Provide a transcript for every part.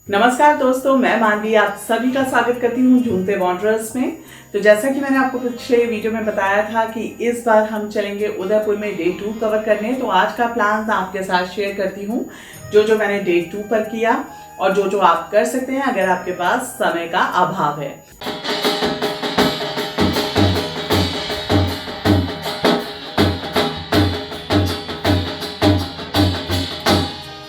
नमस्कार दोस्तों, मैं मानवी आप सभी का स्वागत करती हूँ झूमते वॉन्डरर्स में। तो जैसा कि मैंने आपको पिछले वीडियो में बताया था कि इस बार हम चलेंगे उदयपुर में डे 2 कवर करने। तो आज का प्लान आपके साथ शेयर करती हूँ, जो मैंने डे 2 पर किया और जो आप कर सकते हैं अगर आपके पास समय का अभाव है।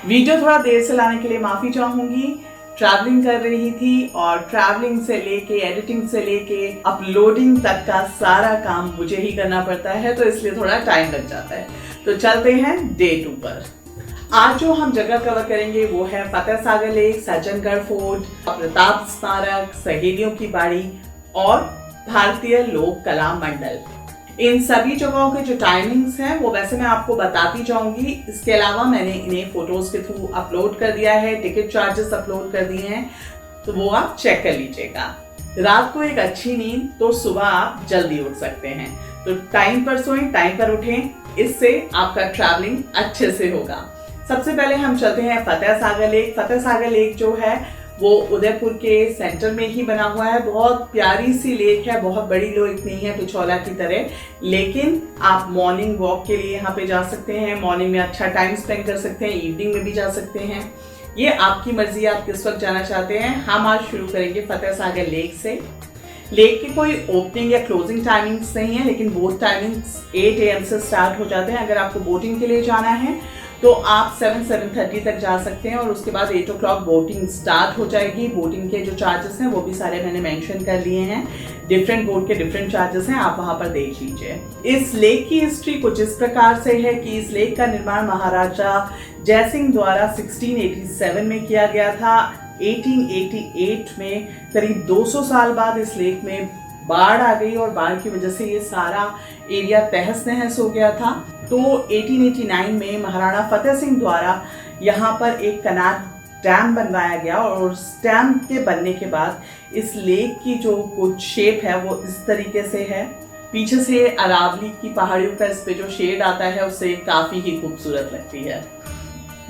वीडियो थोड़ा देर से लाने के लिए माफी चाहूंगी। ट्रैवलिंग कर रही थी और ट्रैवलिंग से लेके एडिटिंग से लेके अपलोडिंग तक का सारा काम मुझे ही करना पड़ता है, तो इसलिए थोड़ा टाइम लग जाता है। तो चलते हैं डे 2 पर। आज जो हम जगह कवर करेंगे वो है फतेह सागर लेक, सज्जनगढ़ फोर्ट, प्रताप स्मारक, सहेलियों की बाड़ी और भारतीय लोक कला मंडल। इन सभी जगहों के जो टाइमिंग्स हैं वो वैसे मैं आपको बताती जाऊंगी। इसके अलावा मैंने इन्हें फोटोज के थ्रू अपलोड कर दिया है, टिकट चार्जेस अपलोड कर दिए हैं, तो वो आप चेक कर लीजिएगा। रात को एक अच्छी नींद तो सुबह आप जल्दी उठ सकते हैं। तो टाइम पर सोएं, टाइम पर उठें, इससे आपका ट्रैवलिंग अच्छे से होगा। सबसे पहले हम चलते हैं फतेह सागर लेक। फतेह सागर लेक जो है वो उदयपुर के सेंटर में ही बना हुआ है। बहुत प्यारी सी लेक है, बहुत बड़ी लेक नहीं है पिछौला की तरह, लेकिन आप मॉर्निंग वॉक के लिए यहाँ पे जा सकते हैं। मॉर्निंग में अच्छा टाइम स्पेंड कर सकते हैं, इवनिंग में भी जा सकते हैं। ये आपकी मर्जी, आप किस वक्त जाना चाहते हैं। हम आज शुरू करेंगे फतेह सागर लेक से। लेक की कोई ओपनिंग या क्लोजिंग टाइमिंग्स नहीं है, लेकिन बोट टाइमिंग्स 8 AM से स्टार्ट हो जाते हैं। अगर आपको बोटिंग के लिए जाना है तो आप 7-7:30 तक जा सकते हैं और उसके बाद 8 o'clock बोटिंग स्टार्ट हो जाएगी। बोटिंग के जो चार्जेस हैं वो भी सारे मैंने मेंशन कर लिए हैं। डिफरेंट बोट के डिफरेंट चार्जेस हैं, आप वहां पर देख लीजिए। इस लेक की हिस्ट्री कुछ इस प्रकार से है कि इस लेक का निर्माण महाराजा जयसिंह द्वारा 1687 में किया गया था। 1888 में करीब 200 साल बाद इस लेक में बाढ़ आ गई और बाढ़ की वजह से ये सारा एरिया तहस नहस हो गया था। तो 1889 में महाराणा फतेह सिंह द्वारा यहाँ पर एक कनाट डैम बनवाया गया और उस डैम के बनने के बाद इस लेक की जो कुछ शेप है वो इस तरीके से है। पीछे से अरावली की पहाड़ियों का इस पे जो शेड आता है उससे काफी ही खूबसूरत लगती है।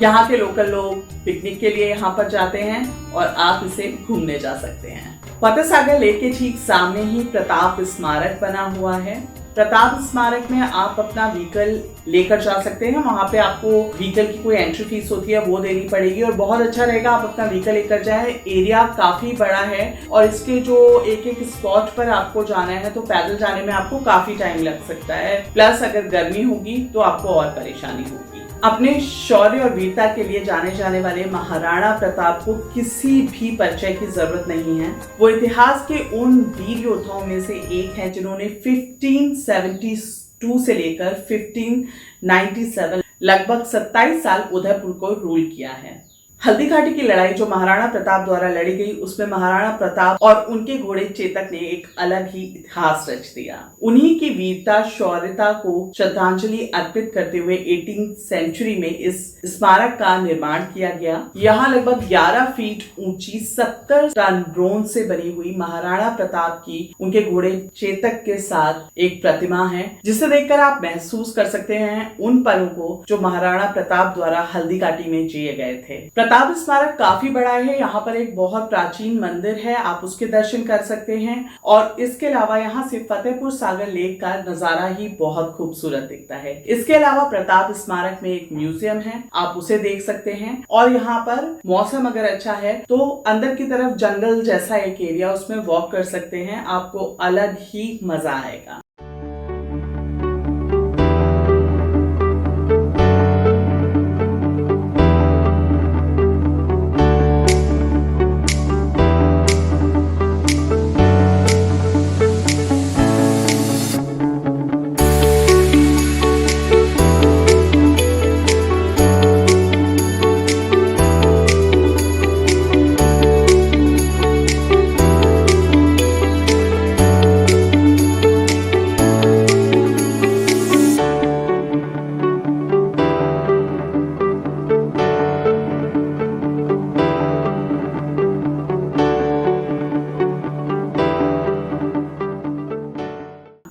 यहाँ के लोकल लोग पिकनिक के लिए यहाँ पर जाते हैं और आप इसे घूमने जा सकते हैं। फतेह सागर लेक के ठीक सामने ही प्रताप स्मारक बना हुआ है। प्रताप स्मारक में आप अपना व्हीकल लेकर जा सकते हैं। वहाँ पे आपको व्हीकल की कोई एंट्री फीस होती है वो देनी पड़ेगी और बहुत अच्छा रहेगा आप अपना व्हीकल लेकर जाएं। एरिया काफी बड़ा है और इसके जो एक स्पॉट पर आपको जाना है तो पैदल जाने में आपको काफी टाइम लग सकता है। प्लस अगर गर्मी होगी तो आपको और परेशानी होगी। अपने शौर्य और वीरता के लिए जाने जाने वाले महाराणा प्रताप को किसी भी परिचय की जरूरत नहीं है। वो इतिहास के उन वीर योद्धाओं में से एक हैं जिन्होंने 1572 से लेकर 1597 लगभग 27 साल उदयपुर को रूल किया है। हल्दी घाटी की लड़ाई जो महाराणा प्रताप द्वारा लड़ी गई उसमें महाराणा प्रताप और उनके घोड़े चेतक ने एक अलग ही इतिहास रच दिया। उन्हीं की वीरता शौर्यता को श्रद्धांजलि अर्पित करते हुए 18th सेंचुरी में इस स्मारक का निर्माण किया गया। यहाँ लगभग 11 फीट ऊंची 70 टन ब्रोंज से बनी हुई महाराणा प्रताप की उनके घोड़े चेतक के साथ एक प्रतिमा है, जिसे देखकर आप महसूस कर सकते हैं उन पलों को जो महाराणा प्रताप द्वारा हल्दी घाटी में जिए गए थे। प्रताप स्मारक काफी बड़ा है। यहाँ पर एक बहुत प्राचीन मंदिर है, आप उसके दर्शन कर सकते हैं और इसके अलावा यहाँ से फतेहपुर सागर लेक का नजारा ही बहुत खूबसूरत दिखता है। इसके अलावा प्रताप स्मारक में एक म्यूजियम है, आप उसे देख सकते हैं और यहाँ पर मौसम अगर अच्छा है तो अंदर की तरफ जंगल जैसा एक एरिया उसमें वॉक कर सकते हैं, आपको अलग ही मजा आएगा।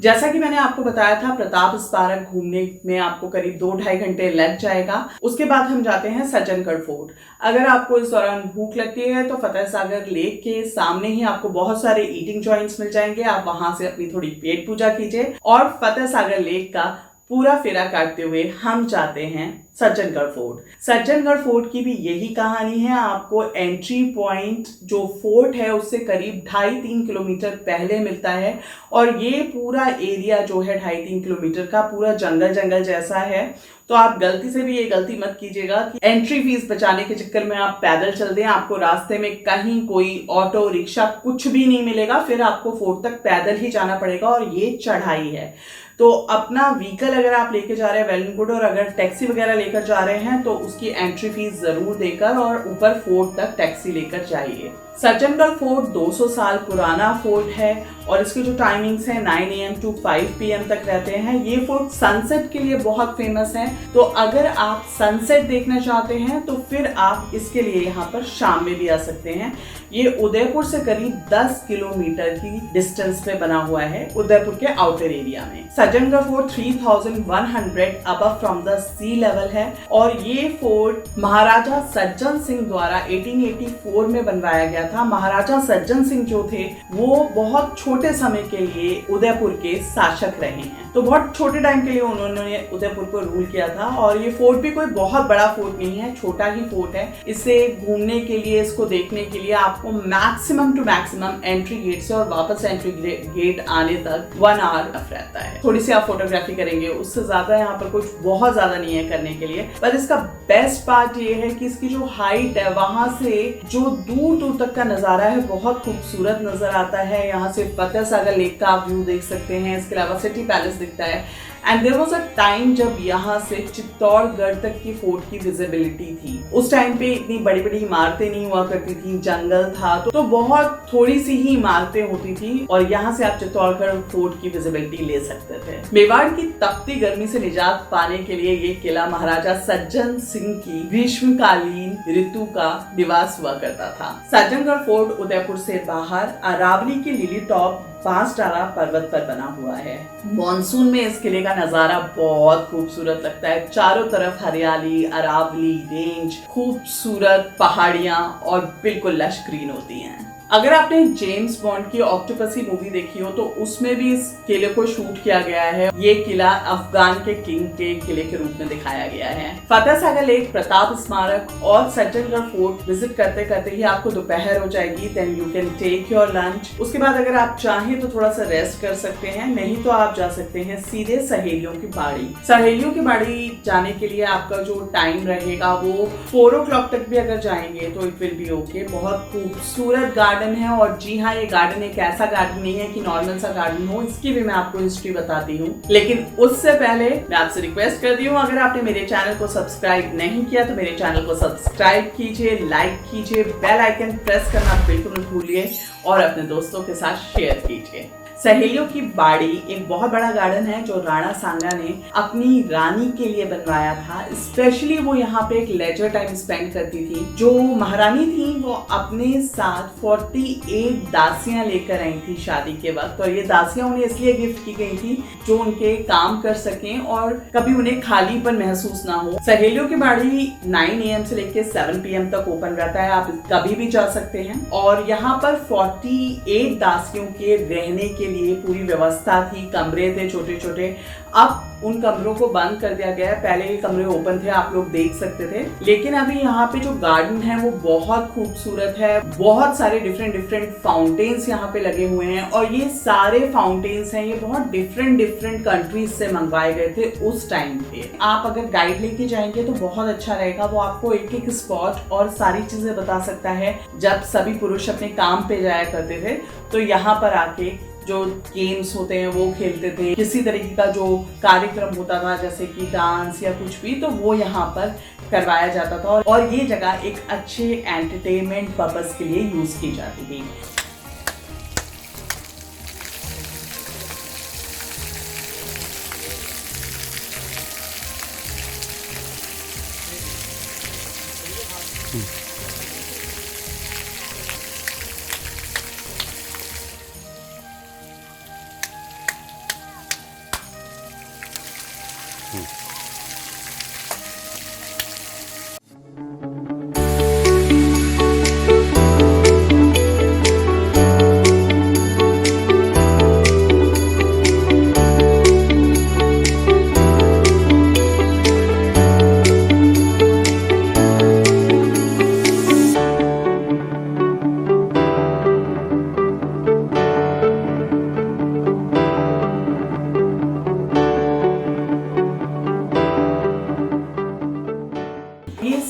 जैसा कि मैंने आपको बताया था, प्रताप स्मारक घूमने में आपको करीब 2-2.5 घंटे लग जाएगा। उसके बाद हम जाते हैं सज्जनगढ़ फोर्ट। अगर आपको इस दौरान भूख लगती है तो फतेह सागर लेक के सामने ही आपको बहुत सारे ईटिंग जॉइंट्स मिल जाएंगे। आप वहां से अपनी थोड़ी पेट पूजा कीजिए और फतेह सागर लेक का पूरा फेरा काटते हुए हम जाते हैं सज्जनगढ़ फोर्ट। सज्जनगढ़ फोर्ट की भी यही कहानी है। आपको एंट्री पॉइंट जो फोर्ट है उससे करीब 2.5-3 किलोमीटर पहले मिलता है और ये पूरा एरिया जो है 2.5-3 किलोमीटर का पूरा जंगल जंगल जैसा है। तो आप गलती से भी ये गलती मत कीजिएगा कि एंट्री फीस बचाने के चक्कर में आप पैदल चल दें। आपको रास्ते में कहीं कोई ऑटो रिक्शा कुछ भी नहीं मिलेगा, फिर आपको फोर्ट तक पैदल ही जाना पड़ेगा और ये चढ़ाई है। तो अपना व्हीकल अगर आप लेके जा रहे हैं वेल एंड गुड, और अगर टैक्सी वगैरह लेकर जा रहे हैं तो उसकी एंट्री फीस जरूर देकर और ऊपर फोर्ट तक टैक्सी लेकर जाइए। सज्जनगढ़ फोर्ट 200 साल पुराना फोर्ट है और इसके जो टाइमिंग्स हैं 9 AM to 5 PM तक रहते हैं। ये फोर्ट सनसेट के लिए बहुत फेमस है, तो अगर आप सनसेट देखना चाहते हैं तो फिर आप इसके लिए यहाँ पर शाम में भी आ सकते हैं। ये उदयपुर से करीब 10 किलोमीटर की डिस्टेंस पे बना हुआ है, उदयपुर के आउटर एरिया में। Sajjangarh fort 3100 above from the sea level है और ये फोर्ट महाराजा सज्जन सिंह द्वारा 1884 में बनवाया गया था। महाराजा सज्जन सिंह जो थे वो बहुत छोटे समय के लिए उदयपुर के शासक रहे हैं, तो बहुत छोटे टाइम के लिए उन्होंने उदयपुर को रूल किया था। और ये फोर्ट भी कोई बहुत बड़ा फोर्ट नहीं है, छोटा ही फोर्ट है। इसे घूमने के लिए, इसको देखने के लिए आपको maximum to maximum entry gate से और वापस एंट्री गेट आने तक 1 आवर रहता है। थोड़ी सी आप फोटोग्राफी करेंगे, उससे ज्यादा यहाँ पर कुछ बहुत ज्यादा नहीं है करने के लिए। पर इसका बेस्ट पार्ट ये है कि इसकी जो हाइट है वहां से जो दूर दूर तक का नजारा है बहुत खूबसूरत नजर आता है। यहाँ से फतेह सागर लेक का आप व्यू देख सकते हैं, इसके अलावा सिटी पैलेस दिखता है। And there was a time जब यहाँ से चित्तौड़गढ़ तक की फोर्ट की विजिबिलिटी थी। उस टाइम पे इतनी बड़ी बड़ी इमारतें नहीं हुआ करती थी, जंगल था, तो बहुत थोड़ी सी ही इमारतें होती थी और यहाँ से आप चित्तौड़गढ़ फोर्ट की विजिबिलिटी ले सकते थे। मेवाड़ की तपती गर्मी से निजात पाने के लिए ये किला महाराजा सज्जन सिंह की ग्रीष्मकालीन ऋतु का निवास हुआ करता था। सज्जनगढ़ फोर्ट उदयपुर से बाहर अरावली के लिली टॉप बांसडाला पर्वत पर बना हुआ है। मॉनसून में इस किले का नजारा बहुत खूबसूरत लगता है। चारों तरफ हरियाली, अरावली रेंज, खूबसूरत पहाड़ियां और बिल्कुल लश ग्रीन होती हैं। अगर आपने जेम्स बॉन्ड की ऑक्टोपसी मूवी देखी हो तो उसमें भी इस किले को शूट किया गया है। ये किला अफगान के किंग के किले के रूप में दिखाया गया है। फतेह सागर लेक, प्रताप स्मारक और सज्जनगढ़ फोर्ट विजिट करते करते ही आपको दोपहर हो जाएगी। Then you can take your lunch. उसके बाद अगर आप चाहें तो थोड़ा सा रेस्ट कर सकते हैं, नहीं तो आप जा सकते हैं सीधे सहेलियों की बाड़ी। सहेलियों की बाड़ी जाने के लिए आपका जो टाइम रहेगा वो 4 o'clock तक भी अगर जाएंगे तो इट विल बी ओके। बहुत खूबसूरत गार्डन है और जी हाँ, ये गार्डन एक ऐसा गार्डन नहीं है कि नॉर्मल सा गार्डन हो, इसकी भी मैं आपको हिस्ट्री बताती हूँ। लेकिन उससे पहले मैं आपसे रिक्वेस्ट करती हूँ, अगर आपने मेरे चैनल को सब्सक्राइब नहीं किया तो मेरे चैनल को सब्सक्राइब कीजिए, लाइक कीजिए, बेल आइकन प्रेस करना बिल्कुल मत भूलिए और अपने दोस्तों के साथ शेयर कीजिए। सहेलियों की बाड़ी एक बहुत बड़ा गार्डन है जो राणा सांगा ने अपनी रानी के लिए बनवाया था। स्पेशली वो यहाँ पे एक लेजर टाइम स्पेंड करती थी। जो महारानी थी वो अपने साथ 48 दासियां लेकर आई थी शादी के वक्त, और ये दासियां उन्हें इसलिए गिफ्ट की गई थी जो उनके काम कर सकें और कभी उन्हें खालीपन महसूस ना हो। सहेलियों की बाड़ी 9 AM से लेकर 7 PM तक ओपन रहता है, आप कभी भी जा सकते हैं। और यहाँ पर 48 दासियों के रहने के लिए पूरी व्यवस्था थी, कमरे थे छोटे छोटे। अब उन कमरों को बंद कर दिया गया है, पहले ये कमरे ओपन थे, आप लोग देख सकते थे। लेकिन अभी यहाँ पे जो गार्डन है वो बहुत खूबसूरत है। बहुत सारे डिफरेंट फाउंटेन्स यहाँ पे लगे हुए हैं और ये सारे फाउंटेन्स हैं, ये बहुत डिफरेंट कंट्रीज से मंगवाए गए थे उस टाइम पे। आप अगर गाइड लेके जाएंगे तो बहुत अच्छा रहेगा, वो आपको एक एक स्पॉट और सारी चीजें बता सकता है। जब सभी पुरुष अपने काम पे जाया करते थे तो यहाँ पर आके जो गेम्स होते हैं वो खेलते थे, किसी तरीके का जो कार्यक्रम होता था जैसे कि डांस या कुछ भी, तो वो यहाँ पर करवाया जाता था और ये जगह एक अच्छे एंटरटेनमेंट पर्पस के लिए यूज की जाती थी।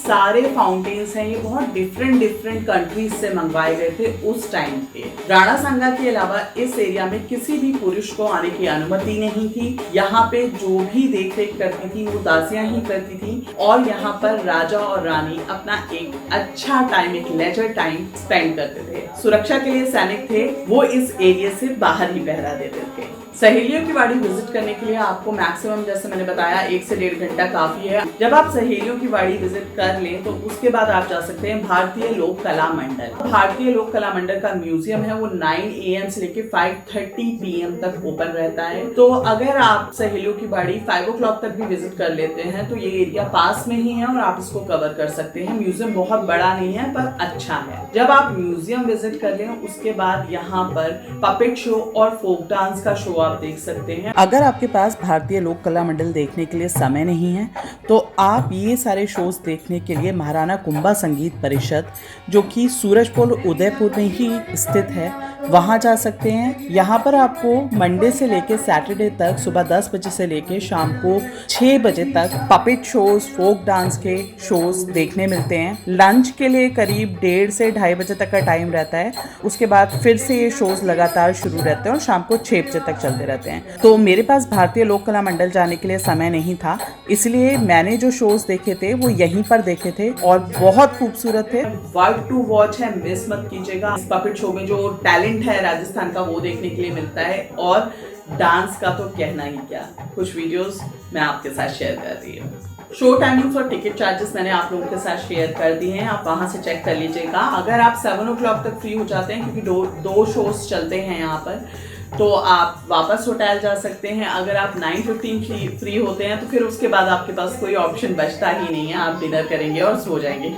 सारे फाउंटेन्स हैं ये बहुत डिफरेंट कंट्रीज से मंगवाए गए थे उस टाइम पे। राणा सांगा के अलावा इस एरिया में किसी भी पुरुष को आने की अनुमति नहीं थी। यहाँ पे जो भी देख रेख करती थी वो दासियां ही करती थी और यहाँ पर राजा और रानी अपना एक अच्छा टाइम, एक लेजर टाइम स्पेंड करते थे। सुरक्षा के लिए सैनिक थे, वो इस एरिया से बाहर ही पहरा देते थे। सहेलियों की वाड़ी विजिट करने के लिए आपको मैक्सिमम, जैसे मैंने बताया, 1 से 1.5 घंटा काफी है। जब आप सहेलियों की वाड़ी विजिट कर लें तो उसके बाद आप जा सकते हैं भारतीय लोक कला मंडल। भारतीय लोक कला मंडल का म्यूजियम है वो 9 AM से लेके 5:30 PM तक ओपन रहता है। तो अगर आप सहेलियों की वाड़ी 5 o'clock तक भी विजिट कर लेते हैं तो ये एरिया पास में ही है और आप इसको कवर कर सकते हैं। म्यूजियम बहुत बड़ा नहीं है पर अच्छा है। जब आप म्यूजियम विजिट कर लें उसके बाद यहाँ पर पपेट शो और फोक डांस का शो आप देख सकते हैं। अगर आपके पास भारतीय लोक कला मंडल देखने के लिए समय नहीं है तो आप ये सारे शोज देखने के लिए महाराणा कुंभा संगीत परिषद, जो कि सूरजपुर उदयपुर में ही स्थित है, वहां जा सकते हैं। यहाँ पर आपको मंडे से लेके सैटरडे तक सुबह 10 बजे से लेके शाम को 6 बजे तक पपेट शोज, फोक डांस के शोज देखने मिलते हैं। लंच के लिए करीब 1:30 से 2:30 बजे तक का टाइम रहता है। उसके बाद फिर से ये शोज लगातार शुरू रहते हैं और शाम को 6 बजे तक चलते रहते हैं। तो मेरे पास भारतीय लोक कला मंडल जाने के लिए समय नहीं था, इसलिए मैंने जो शोज देखे थे वो यहीं पर देखे थे और बहुत खूबसूरत थे। वर्थ टू वॉच है, मिस मत कीजिएगा। इस पपेट शो में जो टैलेंट है राजस्थान का वो देखने के लिए मिलता है और डांस का तो कहना ही क्या, कुछ वीडियोस मैं आपके साथ शेयर कर रही हूँ। शो टाइमिंग्स और टिकट चार्जेस मैंने आप लोगों के साथ शेयर कर दिए हैं, आप वहां से चेक कर लीजिएगा। अगर आप 7 o'clock तक फ्री हो जाते हैं, क्योंकि दो शोज चलते हैं यहाँ पर, तो आप वापस होटल जा सकते हैं। अगर आप 9:15 फ्री होते हैं तो फिर उसके बाद आपके पास कोई ऑप्शन बचता ही नहीं है, आप डिनर करेंगे और सो जाएंगे।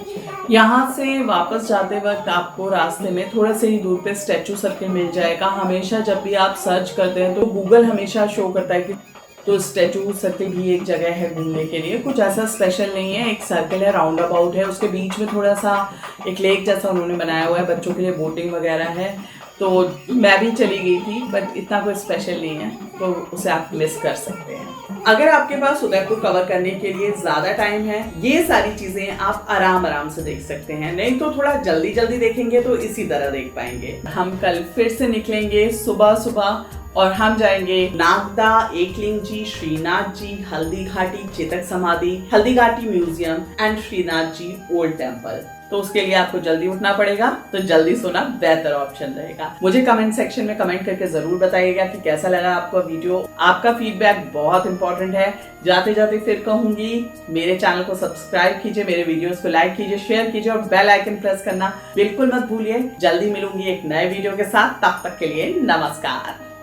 यहाँ से वापस जाते वक्त आपको रास्ते में थोड़ा से ही दूर पे स्टैचू सर्किल मिल जाएगा। हमेशा जब भी आप सर्च करते हैं तो गूगल हमेशा शो करता है कि तो स्टैचू सर्किल भी एक जगह है घूमने के लिए। कुछ ऐसा स्पेशल नहीं है, एक सर्किल है, राउंड अबाउट है, उसके बीच में थोड़ा सा एक लेक जैसा उन्होंने बनाया हुआ है, बच्चों के लिए बोटिंग वगैरह है। तो मैं भी चली गई थी, बट इतना कोई स्पेशल नहीं है, तो उसे आप मिस कर सकते हैं। अगर आपके पास उदयपुर कवर करने के लिए ज्यादा टाइम है, ये सारी चीजें आप आराम से देख सकते हैं। नहीं तो थोड़ा जल्दी देखेंगे तो इसी तरह देख पाएंगे। हम कल फिर से निकलेंगे सुबह और हम जाएंगे Nagda, Ekling ji, Shrinath ji, Haldi Ghati Chetak Samadhi, Haldi Ghati museum and Shrinath ji old temple. तो उसके लिए आपको जल्दी उठना पड़ेगा, तो जल्दी सोना बेहतर ऑप्शन रहेगा। मुझे कमेंट सेक्शन में कमेंट करके जरूर बताइएगा कि कैसा लगा आपको वीडियो। आपका फीडबैक बहुत इंपॉर्टेंट है। जाते फिर कहूंगी, मेरे चैनल को सब्सक्राइब कीजिए, मेरे वीडियोस को लाइक कीजिए, शेयर कीजिए और बेल आइकन प्रेस करना बिल्कुल मत भूलिए। जल्दी मिलूंगी एक नए वीडियो के साथ, तब तक के लिए नमस्कार।